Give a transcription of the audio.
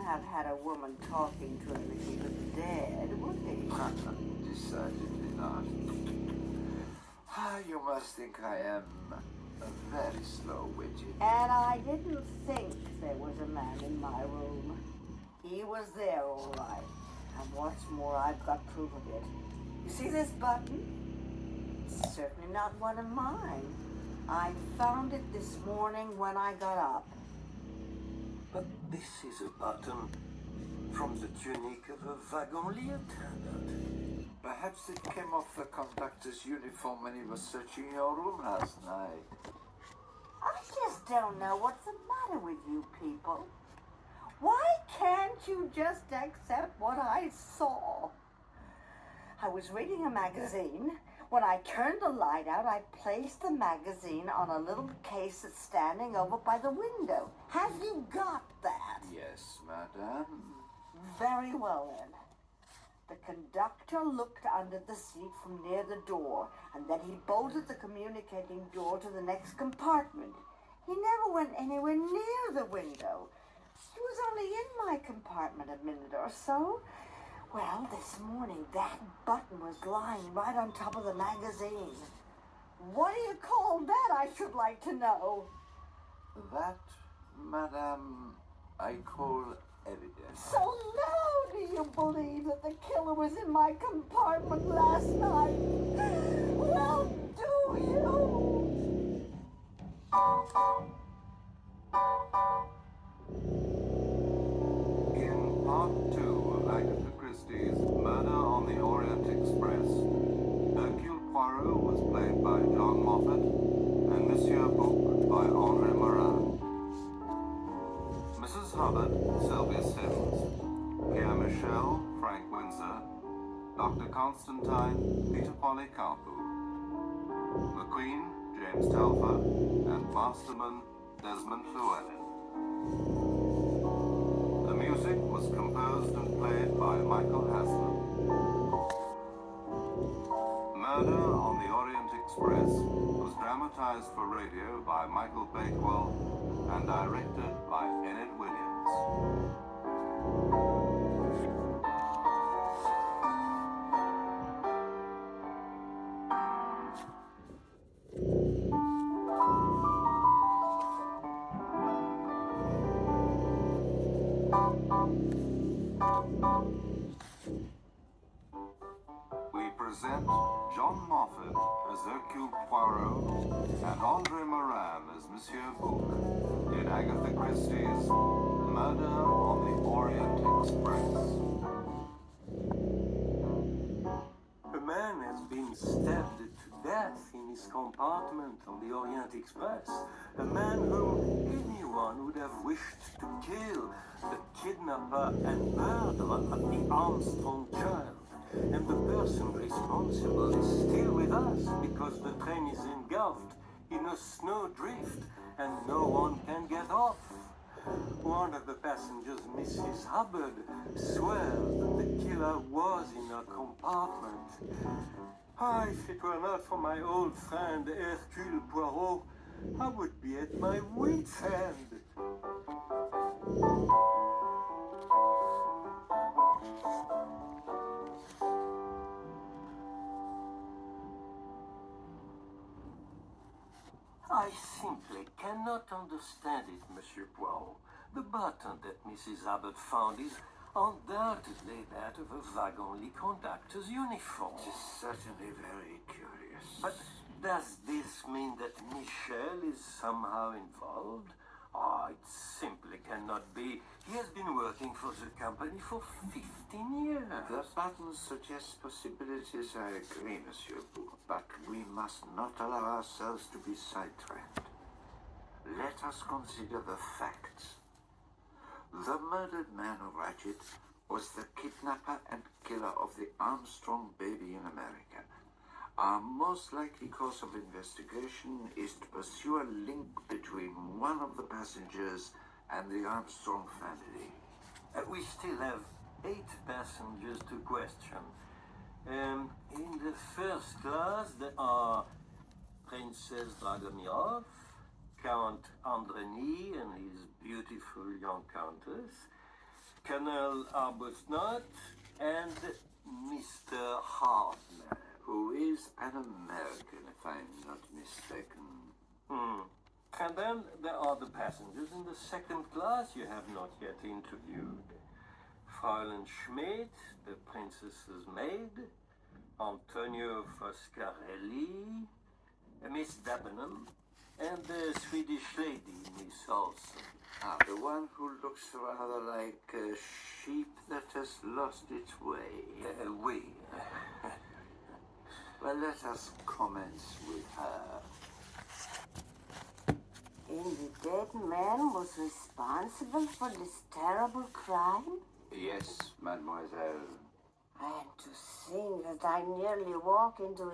have had a woman talking to him if he was dead, would he? Decidedly not. You must think I am very slow-witted. And I didn't think there was a man in my room. He was there, all right. And what's more, I've got proof of it. You see this button? It's certainly not one of mine. I found it this morning when I got up. But this is a button from the tunic of a wagon attendant. Perhaps it came off the conductor's uniform when he was searching your room last night. I just don't know what's the matter with you people. Why can't you just accept what I saw? I was reading a magazine. When I turned the light out, I placed the magazine on a little case that's standing over by the window. Have you got that? Yes, madame. Very well, then. The conductor looked under the seat from near the door, and then he bolted the communicating door to the next compartment. He never went anywhere near the window. He was only in my compartment a minute or so. Well, this morning, that button was lying right on top of the magazine. What do you call that, I should like to know? That, madame, I call evidence. So now do you believe that the killer was in my compartment last night? Well, do you? In part 2 of Agatha Christie's Murder on the Orient Express, Hercule Poirot was played by John Moffat and Monsieur Bouc by André Morin. Mrs. Hubbard, Sylvia Sims. Pierre Michel, Frank Windsor. Dr. Constantine, Peter Polycarpou. The Queen, James Telfer, and Masterman, Desmond Llewellyn. The music was composed and played by Michael Haslam. Murder on the Orient Express was dramatized for radio by Michael Bakewell and directed by Enid Williams. We present John Moffat as Hercule Poirot and André Morin as Monsieur Bouc in Agatha Christie's Murder on the Orient Express. A man has been stabbed to death in his compartment on the Orient Express. A man whom anyone would have wished to kill. The kidnapper and murderer of the Armstrong child. And the person responsible is still with us because the train is engulfed in a snowdrift and no one can get off. One of the passengers, Mrs. Hubbard, swears that the killer was in her compartment. If it were not for my old friend Hercule Poirot, I would be at my wit's end. I simply cannot understand it, Monsieur Poirot. The button that Mrs. Hubbard found is undoubtedly that of a wagon conductor's uniform. It is certainly very curious. But does this mean that Michel is somehow involved? It simply cannot be. He has been working for the company for 15 years. The button suggests possibilities, I agree, Monsieur Bouc, but we must not allow ourselves to be sidetracked. Let us consider the facts. The murdered man of Ratchet was the kidnapper and killer of the Armstrong baby in America. Our most likely course of investigation is to pursue a link between one of the passengers and the Armstrong family. We still have 8 passengers to question. In the first class, there are Princess Dragomirov, Count Andreny and his beautiful young countess, Colonel Arbuthnot, and Mr. Hardman. Who is an American, if I'm not mistaken. And then there are the passengers in the second class you have not yet interviewed. Fräulein Schmidt, the princess's maid, Antonio Foscarelli, Miss Dabenham, and the Swedish lady, Miss Olsen. The one who looks rather like a sheep that has lost its way. We. Well, let us commence with her. And the dead man was responsible for this terrible crime? Yes, mademoiselle. And to think that I nearly walked into